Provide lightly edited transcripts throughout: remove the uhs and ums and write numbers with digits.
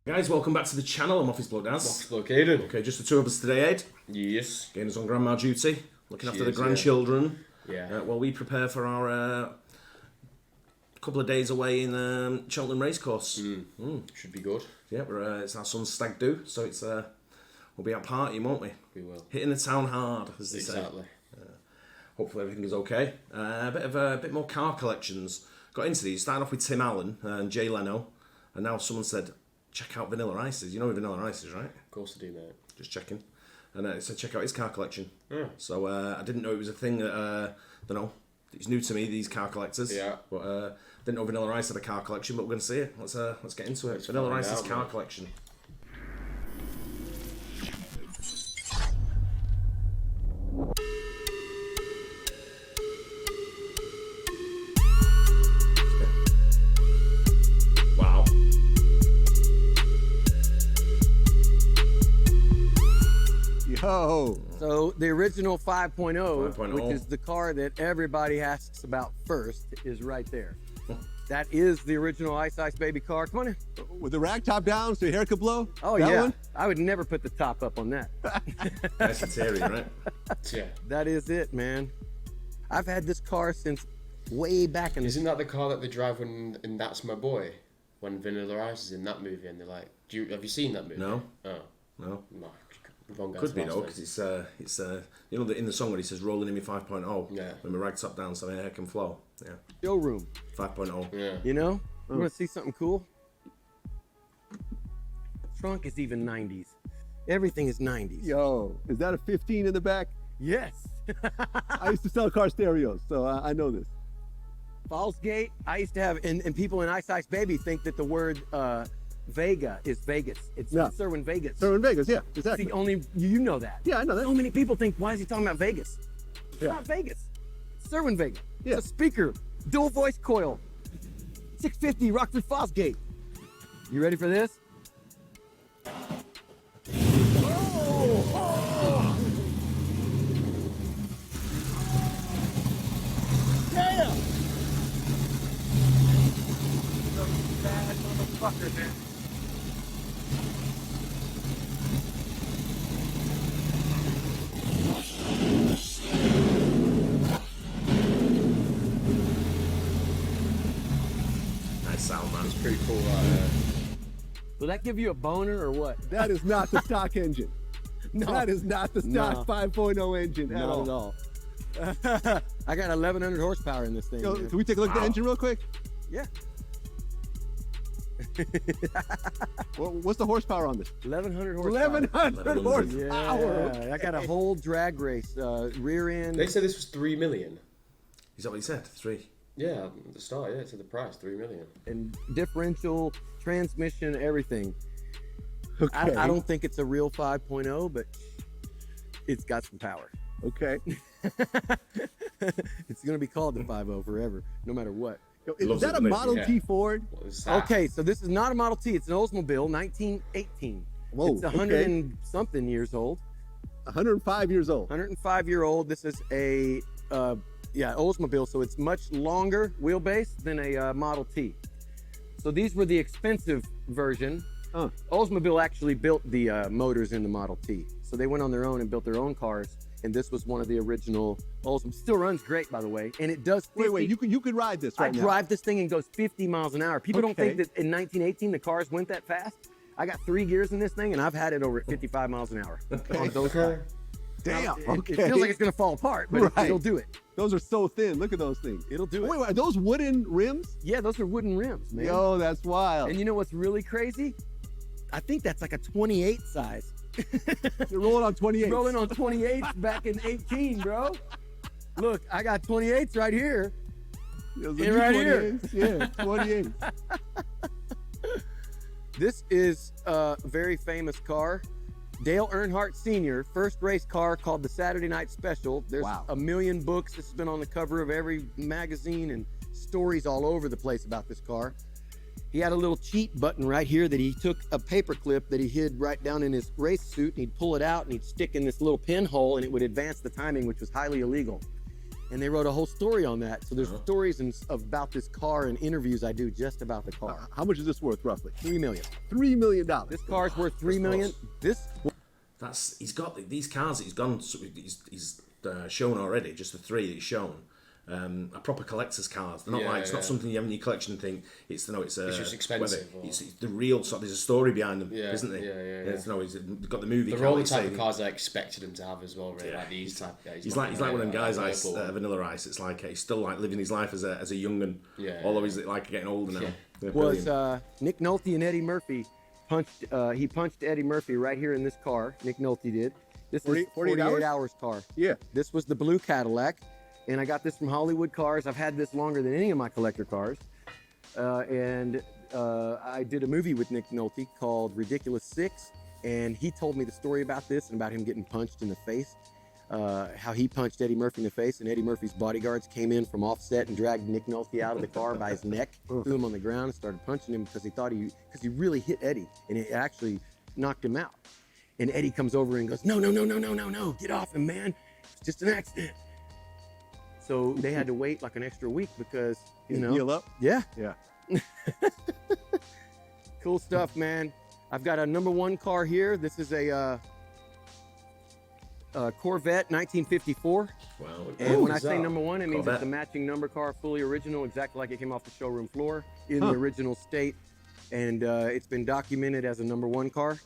Guys, welcome back to the channel. I'm Office Bloke Daz. Office Bloke Aidan. Okay, just the two of us today, Ed. Yes. Gaina's on grandma duty, looking after the grandchildren. Yeah. While we prepare for our couple of days away in Cheltenham Racecourse. Should be good. Yeah, it's our son's stag do, so it's we'll be out partying, won't we? We will. Hitting the town hard, as they say. Exactly. Hopefully everything is okay. A bit more car collections. Got into these. Started off with Tim Allen and Jay Leno, and now someone said, check out Vanilla Ice's. You know who Vanilla Ice is, right? Of course I do, mate. Just checking. And it said check out his car collection. Yeah. So I didn't know it was a thing that, don't know, it's new to me, these car collectors. Yeah. But didn't know Vanilla Ice had a car collection, but we're going to see it. Let's get into it. Vanilla Ice's car collection. Wow. Yo. So the original 5.0, 5.0, which is the car that everybody asks about first, is right there. That is the original Ice Baby car. Come on in. With the rag top down so your hair could blow? Oh, that yeah. One? I would never put the top up on that. Nice and teary, right? Yeah. That is it, man. I've had this car since way back in the... Isn't that the car that they drive when in That's My Boy? When Vanilla Ice is in that movie and they're like, have you seen that movie? No. Oh. No. No. Wrong Could be though, because it's you know, in the song when he says rolling in me 5.0, Yeah. when my rag top down so my hair can flow. Yeah. showroom. 5.0. Yeah. You know? You want to see something cool? Trunk is even 90s. Everything is 90s. Yo, is that a 15 in the back? Yes. I used to sell car stereos, so I know this. Falls Gate, I used to have, and people in Ice Baby think that the word Vega is Vegas. It's Sherwin Vegas. Sherwin Vegas, yeah, It's exactly. the only, you know that. Yeah, I know that. So many people think, why is he talking about Vegas? It's Yeah. not Vegas. It's Sherwin Vega. Yeah. It's a speaker, dual voice coil, 650 Rockford Falls Gate. You ready for this? Yeah! Bad motherfucker, man. Nice sound, man. It's pretty cool right there. Will that give you a boner or what? That is not the stock engine. No. That is not the stock 5.0 engine at Not all. at all. I got 1,100 horsepower in this thing. Yo, man. can we take a look at the engine real quick? Yeah. What's the horsepower on this? 1,100 horsepower. 1,100 horsepower. Yeah, I got a whole drag race, rear end. They said this was 3 million. Is that what he said? 3. Yeah, at the start, yeah, it said the price, 3 million. And differential, transmission, everything. Okay. I don't think it's a real 5.0, but it's got some power. Okay. It's going to be called the 5.0 forever, no matter what. Yo, is Loves that it, a mate. Model Yeah. T Ford? What is that? Okay, so this is not a Model T. It's an Oldsmobile, 1918. Whoa, It's 100 and something years old. 105 years old. 105-year-old. This is a Oldsmobile, so it's much longer wheelbase than a Model T. So these were the expensive version. Oldsmobile actually built the motors in the Model T. So they went on their own and built their own cars, and this was one of the original Oldsmobile. Still runs great, by the way, and it does 50. Wait, you could ride this I right now. drive this thing and goes 50 miles an hour. People don't think Okay. that in 1918 the cars went that fast. I got 3 gears in this thing, and I've had it over at 55 miles an hour. On those Okay. Damn. It Okay. feels like it's gonna fall apart, but Right. it'll do it. Those are so thin. Look at those things. It'll do it. Wait, are those wooden rims? Yeah, those are wooden rims, man. Yo, that's wild. And you know what's really crazy? I think that's like a 28 size. You're rolling on 28. Rolling on 28s back in 18, bro. Look, I got 28s right here. Those And are right here. 28s. Yeah, 28. This is a very famous car. Dale Earnhardt Sr., first race car called the Saturday Night Special. There's Wow. a million books. This has been on the cover of every magazine and stories all over the place about this car. He had a little cheat button right here that he took a paper clip that he hid right down in his race suit, and he'd pull it out and he'd stick in this little pinhole, and it would advance the timing, which was highly illegal. And they wrote a whole story on that. So there's stories about this car and interviews I do just about the car. How much is this worth roughly? $3 million. $3 million. This car's worth $3 million. He's got these cars that he's shown already, just the 3 that he's shown. Are proper collector's cars. They're not it's not something you have in your collection and think it's just expensive. It's the real sort. There's a story behind them, isn't there? Yeah. He's got the movie. They're all the type of cars I expected him to have as well. Really, like these type of guys. He's like one of them guys like Vanilla Ice. It's like he's still like living his life as a young'un. Although he's like getting older now. Was Nick Nolte and Eddie Murphy punched Eddie Murphy right here in this car. Nick Nolte did. This is 48 hours car. Yeah. This was the blue Cadillac. And I got this from Hollywood Cars. I've had this longer than any of my collector cars. I did a movie with Nick Nolte called Ridiculous 6. And he told me the story about this and about him getting punched in the face. How he punched Eddie Murphy in the face, and Eddie Murphy's bodyguards came in from offset and dragged Nick Nolte out of the car by his neck, threw him on the ground and started punching him because he really hit Eddie, and it actually knocked him out. And Eddie comes over and goes, no, get off him, man. It's just an accident. So they had to wait like an extra week because, Heal up? Yeah. Yeah. Cool stuff, man. I've got a #1 car here. This is a Corvette 1954. Wow. And when I say #1, it means it's a matching number car, fully original, exactly like it came off the showroom floor in the original state. And it's been documented as a #1 car.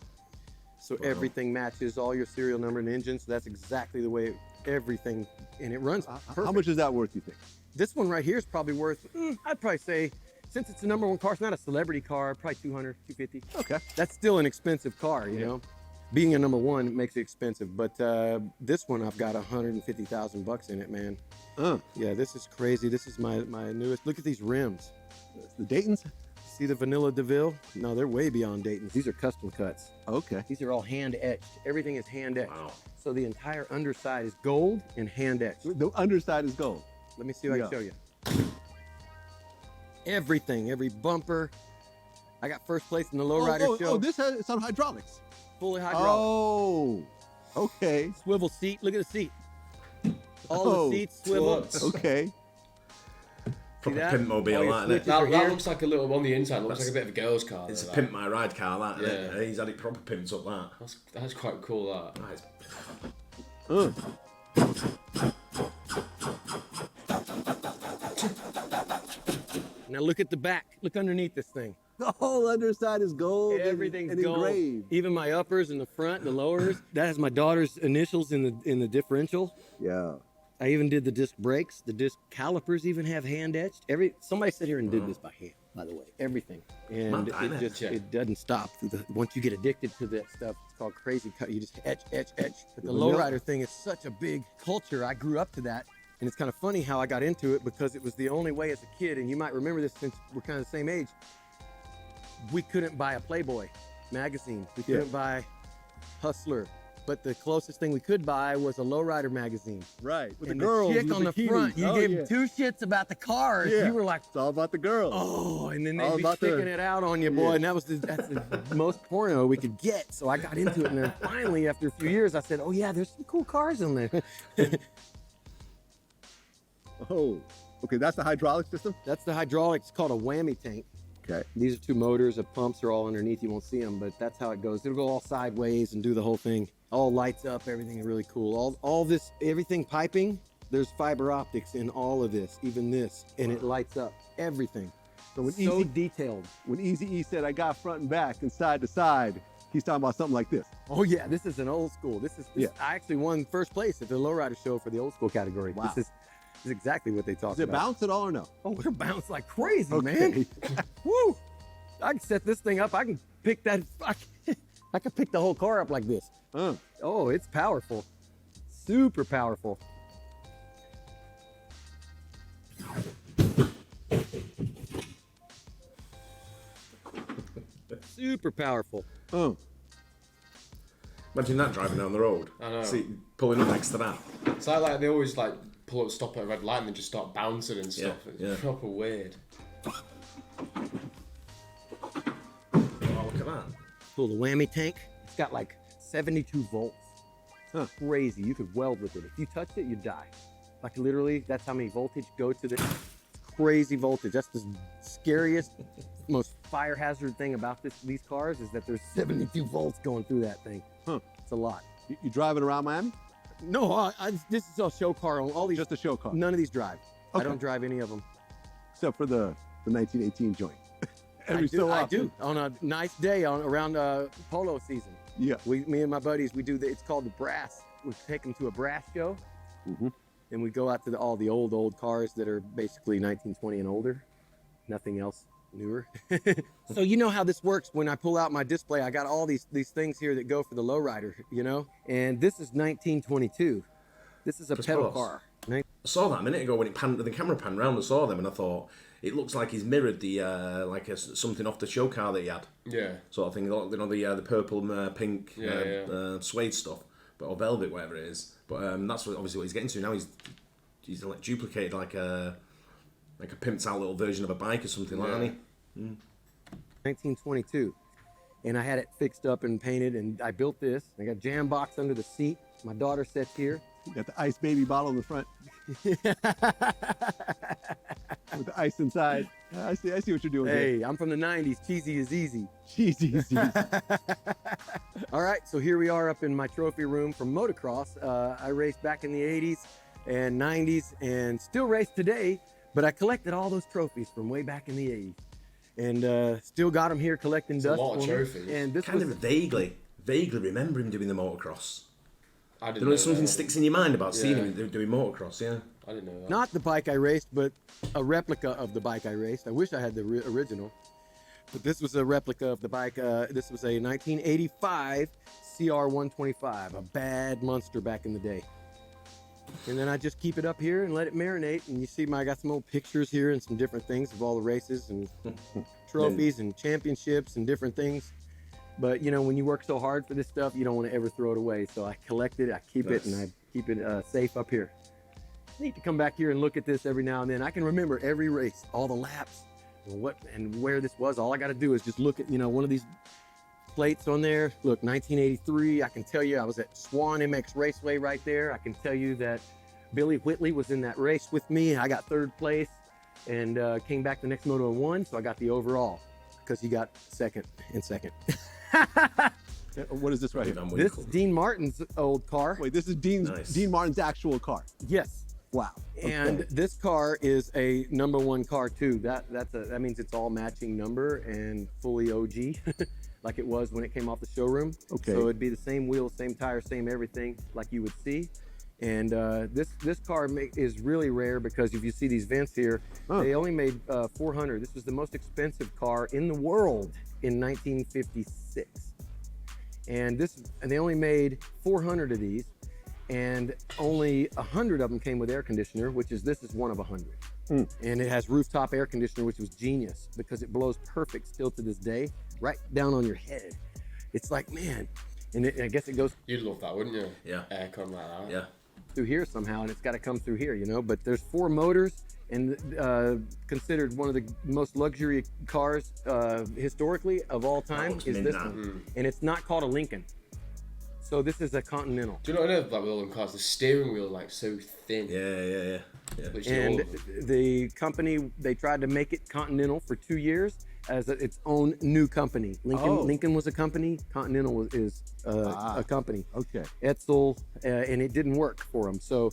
So everything matches, all your serial number and engine. So that's exactly the way everything, and it runs perfect. How much is that worth, you think? This one right here is probably worth, I'd probably say, since it's a #1 car, it's not a celebrity car, probably 200, 250. Okay. That's still an expensive car, you know? Being a #1 makes it expensive, but this one I've got 150,000 bucks in it, man. Yeah, this is crazy. This is my newest. Look at these rims. The Dayton's? See the Vanilla DeVille? No, they're way beyond Dayton's. These are custom cuts. Okay. These are all hand etched. Everything is hand etched. Wow. So the entire underside is gold and hand etched. The underside is gold. Let me see if I can show you. Everything, every bumper. I got first place in the lowrider show. Oh, it's on hydraulics. Fully hydraulic. Oh, okay. Swivel seat. Look at the seat. All the seats swivel. Okay. Proper that? pimp mobile, isn't it? That looks like a little, on the inside, looks like a bit of a girl's car. It's a pimp my ride car, that. Yeah. He's had it proper pimped up, that. That's quite cool, that. Now look at the back. Look underneath this thing. The whole underside is gold. Everything's and gold. engraved. Even my uppers in the front, the lowers. That has my daughter's initials in the differential. Yeah. I even did the disc brakes. The disc calipers even have hand etched. Somebody sat here and did this by hand, by the way. Everything. And it doesn't stop. Once you get addicted to that stuff, it's called crazy cut. You just etch. But the lowrider thing is such a big culture. I grew up to that. And it's kind of funny how I got into it because it was the only way as a kid, and you might remember this since we're kind of the same age, we couldn't buy a Playboy magazine. We couldn't buy Hustler. But the closest thing we could buy was a lowrider magazine. Right. With And the girls. chick with on the bikinis. front, you gave two shits about the cars. Yeah. You were like, It's all about the girls. oh, and then All they'd be about sticking the- it out on you, boy. And that's the most porno we could get. So I got into it, and then finally, after a few years, I said, oh yeah, there's some cool cars in there. Oh, okay. That's the hydraulic system? That's the hydraulics, called a whammy tank. Okay. These are two motors. The pumps are all underneath. You won't see them, but that's how it goes. It'll go all sideways and do the whole thing. All lights up. Everything is really cool. All this, everything piping, there's fiber optics in all of this, even this, and it lights up. Everything. So when So detailed. when Easy-E said I got front and back and side to side, he's talking about something like this. Oh yeah, this is an old school. I actually won first place at the lowrider show for the old school category. Wow. This is exactly what they talked Does it about. bounce at all or no? Oh, we're bounced like crazy, Okay. man. Woo! I can set this thing up. I can pick that. I can pick the whole car up like this. Oh, it's powerful. Super powerful. Super powerful. Imagine that driving down the road. I know. See, pulling up next to that. It's like they always like pull up, stop at a red light, and then just start bouncing and stuff. Yeah, It's proper weird. Oh, look at that. Cool, the whammy tank. It's got like 72 volts. Crazy. You could weld with it. If you touched it, you'd die. Like literally, that's how many voltage go to the crazy voltage. That's the scariest, most fire hazard thing about these cars is that there's 72 volts going through that thing. Huh. It's a lot. You driving around Miami? No, this is a show car. All these, Just a show car. none of these drive. I Okay. don't drive any of them. Except for the 1918 joint. Every so I often. do. On a nice day around polo season. Yeah. Me and my buddies, we do it's called the brass. We take them to a brass show, Mhm. and we go out to all the old cars that are basically 1920 and older. Nothing else newer. So you know how this works. When I pull out my display, I got all these things here that go for the lowrider, you know. And this is 1922. This is a pedal car. I saw that a minute ago when the camera panned round. I saw them and I thought it looks like he's mirrored the something off the show car that he had. Yeah. Sort of thing. You know the purple and pink Yeah. suede stuff, or velvet, whatever it is. But that's obviously what he's getting to now. He's like duplicated like a pimped out little version of a bike or something like that. Hasn't he? 1922. And I had it fixed up and painted, and I built this. I got a jam box under the seat. My daughter sits here. You got the ice baby bottle in the front. With the ice inside. I see what you're doing Hey, I'm from the 90s. Cheesy is easy. here. Jeez. All right, so here we are up in my trophy room from Motocross. I raced back in the 80s and 90s and still race today, but I collected all those trophies from way back in the 80s. And still got them here collecting dust. a lot of for me. trophies. And this Kind was of vaguely remember him doing the motocross. I didn't You know, know something that. sticks in your mind about seeing Yeah. him doing motocross, yeah. I didn't know that. not the bike I raced, but a replica of the bike I raced. I wish I had the original, but this was a replica of the bike. This was a 1985 CR125, a bad monster back in the day. And then I just keep it up here and let it marinate. And you see, I got some old pictures here and some different things of all the races and trophies and championships and different things. But you know, when you work so hard for this stuff, you don't want to ever throw it away. So I collect it, I keep it, and I keep it safe up here. Need to come back here and look at this every now and then. I can remember every race, all the laps, and what and where this was. All I got to do is just look at, you know, one of these plates on there. Look, 1983. I can tell you I was at Swan MX Raceway right there. I can tell you that Billy Whitley was in that race with me. I got third place and came back the next moto and won. So I got the overall because he got second and second. What is this right here? This is Dean Martin's old car. Wait, this is Dean Martin's actual car. Yes. Wow. And Okay. this car is a #1 car too. That means it's all matching number and fully OG, like it was when it came off the showroom. Okay. So it'd be the same wheels, same tires, same everything, like you would see. And this car is really rare because if you see these vents here, they only made 400. This was the most expensive car in the world in 1956. And they only made 400 of these, and only 100 of them came with air conditioner, this is one of 100. And it has rooftop air conditioner, which was genius because it blows perfect still to this day, right down on your head. It's like, man, and I guess it goes You'd love that, wouldn't you? Yeah. Aircon like that. Yeah. through here somehow, and it's got to come through here, you know. But there's 4 motors, and considered one of the most luxury cars historically of all time looks is mint this now. one. And it's not called a Lincoln. So this is a Continental. Do you know what I know about with all them cars? The steering wheel like so thin. Yeah. Literally all And of them. the company, they tried to make it Continental for 2 years as its own new company. Lincoln was a company, Continental is a company. Okay. Etzel, and it didn't work for them. So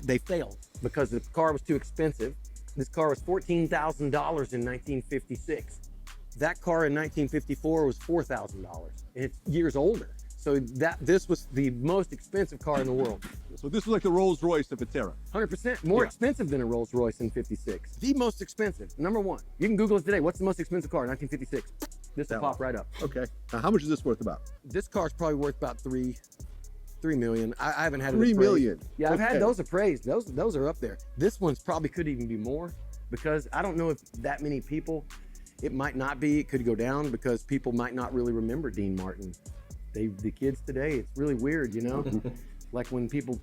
they failed because the car was too expensive. This car was $14,000 in 1956. That car in 1954 was $4,000, and it's years older. So this was the most expensive car in the world. So this was like the Rolls Royce of its era. 100% more expensive than a Rolls Royce in 56. The most expensive, #1. You can Google it today. What's the most expensive car in 1956? This will pop right up. Okay. Now, how much is this worth about? This car's probably worth about $3 million. I haven't had it 3 appraised. million. Yeah, I've Okay. had those appraised. Those are up there. This one's probably could even be more because I don't know if that many people. It might not be. It could go down because people might not really remember Dean Martin. The kids today, it's really weird, you know. Like when people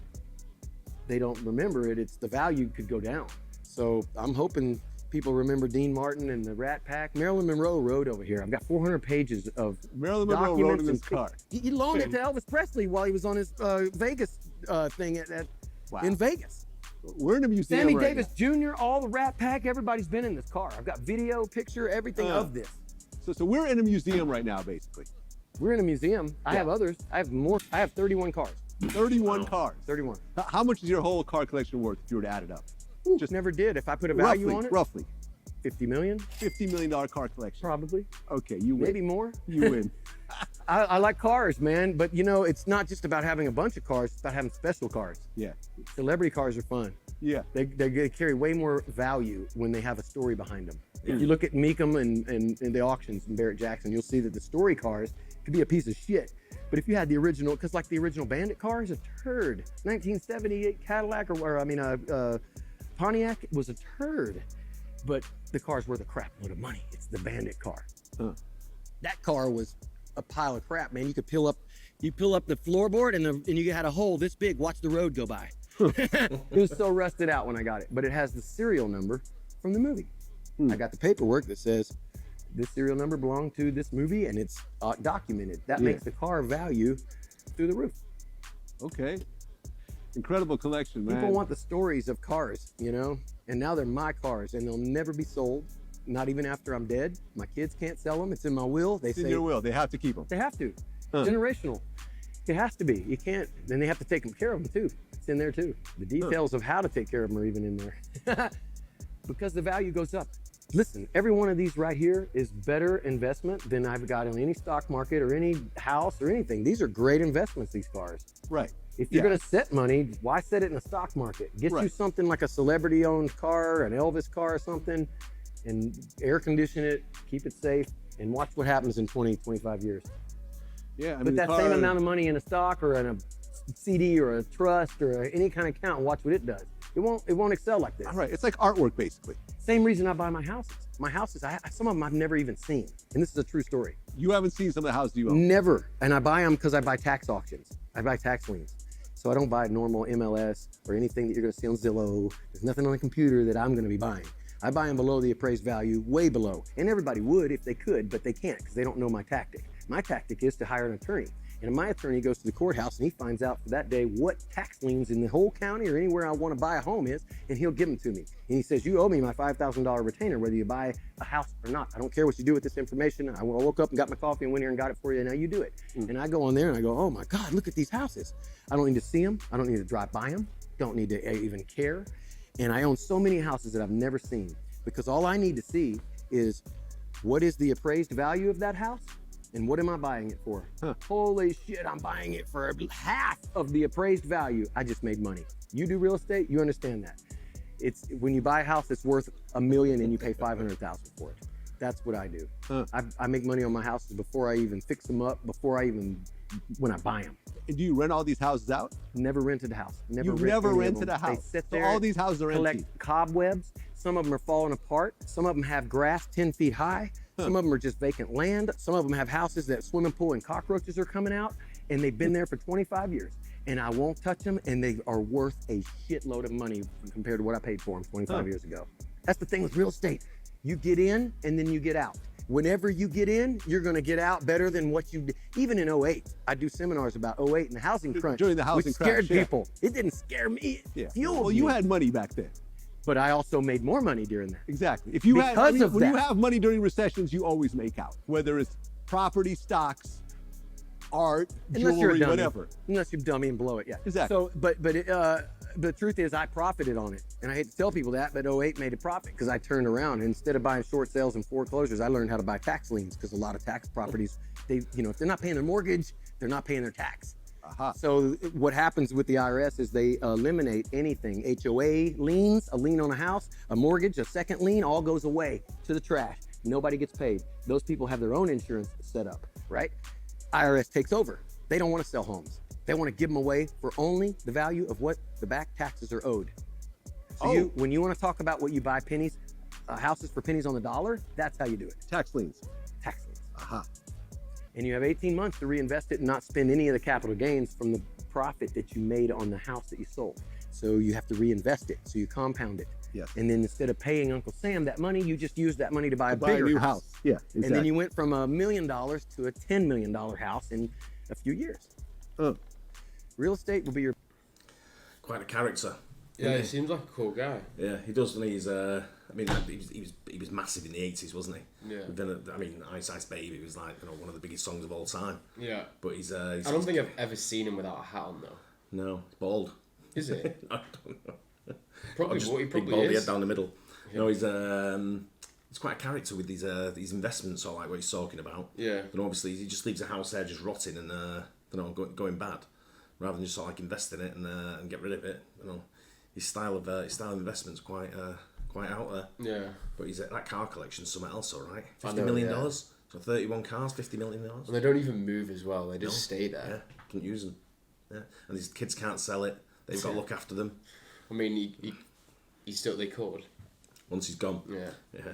they don't remember it, it's the value could go down. So I'm hoping people remember Dean Martin and the Rat Pack. Marilyn Monroe rode over here. I've got 400 pages of Marilyn Monroe rode documents in and this car. He loaned it to Elvis Presley while he was on his Vegas thing in Vegas. We're in a museum Sammy right Davis Jr., all the Rat Pack, everybody's been in this car. I've got video, picture, everything of this. So we're in a museum right now, basically. We're in a museum. I have others. I have more. I have 31 cars. 31 cars. 31. How much is your whole car collection worth if you were to add it up? Just never did. If I put a value on it, Roughly. 50 million, $50 million car collection. probably. Okay, you win. Maybe more. You win. I like cars, man, but you know, it's not just about having a bunch of cars, it's about having special cars. Yeah. Celebrity cars are fun. Yeah. They carry way more value when they have a story behind them. If you look at Meekum and the auctions and Barrett Jackson, you'll see that the story cars could be a piece of shit. But if you had the original, because like the original Bandit car is a turd. 1978 Cadillac Pontiac was a turd. But the car's worth a crap load of money. It's the Bandit car. That car was a pile of crap, man. You could peel up the floorboard and you had a hole this big. Watch the road go by. It was so rusted out when I got it, but it has the serial number from the movie. I got the paperwork that says this serial number belonged to this movie, and it's documented. That makes the car value through the roof. Okay. Incredible collection, man. People want the stories of cars, you know, and now they're my cars, and they'll never be sold. Not even after I'm dead. My kids can't sell them. It's in my will. They It's say in your will. They have to keep them. they have to. Generational. It has to be. You can't. Then they have to take care of them too. It's in there too. The details of how to take care of them are even in there. Because the value goes up. Listen, every one of these right here is better investment than I've got on any stock market or any house or anything. These are great investments, these cars. Right. If you're gonna set money, why set it in a stock market? Get you something like a celebrity-owned car, an Elvis car or something, and air condition it, keep it safe, and watch what happens in 20, 25 years. Yeah, I mean, Put that same amount of money in a stock or in a CD or a trust or any kind of account and watch what it does. It won't excel like this. All right, it's like artwork, basically. Same reason I buy my houses. My houses, some of them I've never even seen. And this is a true story. You haven't seen some of the houses you own. Never. And I buy them because I buy tax auctions. I buy tax liens. So I don't buy normal MLS or anything that you're gonna see on Zillow. There's nothing on the computer that I'm gonna be buying. I buy them below the appraised value, way below. And everybody would if they could, but they can't because they don't know my tactic. My tactic is to hire an attorney. And my attorney goes to the courthouse and he finds out for that day what tax liens in the whole county or anywhere I want to buy a home is, and he'll give them to me. And he says, you owe me my $5,000 retainer, whether you buy a house or not. I don't care what you do with this information. I woke up and got my coffee and went here and got it for you. Now you do it. And I go on there and I go, oh my God, look at these houses. I don't need to see them. I don't need to drive by them. Don't need to even care. And I own so many houses that I've never seen because all I need to see is what is the appraised value of that house? And what am I buying it for? Holy shit, I'm buying it for half of the appraised value. I just made money. You do real estate, you understand that. It's when you buy a house that's worth $1 million and you pay $500,000 for it. That's what I do. I make money on my houses before I even fix them up, when I buy them. And do you rent all these houses out? Never rented a house. Never rented a house. They sit So there, all these houses are collect empty. cobwebs. Some of them are falling apart. Some of them have grass 10 feet high. Some of them are just vacant land. Some of them have houses that swimming pool and cockroaches are coming out, and they've been there for 25 years. And I won't touch them, and they are worth a shitload of money compared to what I paid for them 25 years ago. That's the thing with real estate. You get in, and then you get out. Whenever you get in, you're gonna get out better than what you did. Even in 08, I do seminars about 08 and the housing crunch. During the housing which scared crash, people. It didn't scare me, it fueled Well, me. you had money back then. But I also made more money during that. Exactly. If you Because when you that. have money during recessions, you always make out. Whether it's property, stocks, art, Unless you're a jewelry, dummy. whatever. Unless you're dummy and blow it, yeah. Exactly. So, but the truth is I profited on it. And I hate to tell people that, but 08 made a profit because I turned around. And instead of buying short sales and foreclosures, I learned how to buy tax liens because a lot of tax properties, if they're not paying their mortgage, they're not paying their tax. So what happens with the IRS is they eliminate anything. HOA liens, a lien on a house, a mortgage, a second lien, all goes away to the trash. Nobody gets paid. Those people have their own insurance set up, right? IRS takes over. They don't want to sell homes. They want to give them away for only the value of what the back taxes are owed. So when you want to talk about what you buy pennies, houses for pennies on the dollar, that's how you do it. Tax liens. Tax liens. And you have 18 months to reinvest it and not spend any of the capital gains from the profit that you made on the house that you sold. So you have to reinvest it. So you compound it. Yes. And then instead of paying Uncle Sam that money, you just use that money to buy a Buy a bigger new house. Yeah, exactly. And then you went from $1 million to a $10 million house in a few years. Real estate will be your... Quite a character. Yeah, he seems like a cool guy. Yeah, he does, and he's. I mean, he was massive in the 80s, wasn't he? Yeah. I mean, Ice Ice Baby was like one of the biggest songs of all time. Yeah. But he's. I don't think I've ever seen him without a hat on though. No, he's bald. Is it? I don't know. Probably. Just He big probably baldy is. head down the middle. Yeah. No, he's quite a character with these investments, or like what he's talking about. Yeah. And obviously, he just leaves a house there just rotting and going bad, rather than just sort of like invest in it and get rid of it. His style of investment's quite out there. Yeah. But that car collection's something else, all right. I $50 know, million. yeah. So 31 cars, $50 million. And they don't even move as well. They just stay there. Yeah, couldn't use them. Yeah, and these kids can't sell it. They've got to look after them. I mean, he still they could. Once he's gone. Yeah. Yeah.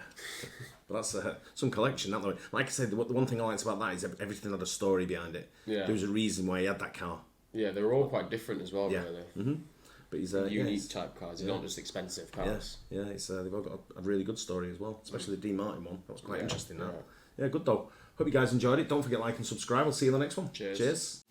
But that's some collection, that though. Like I said, the one thing I liked about that is everything had a story behind it. Yeah. There was a reason why he had that car. Yeah, they were all quite different as well, Yeah. really. Mm-hmm. But he's Unique type cars. They're not just expensive cars. Yeah, they've all got a really good story as well, especially the Dean Martin one. That was quite interesting. That. Yeah. Yeah, good though. Hope you guys enjoyed it. Don't forget like and subscribe. I'll see you in the next one. Cheers. Cheers.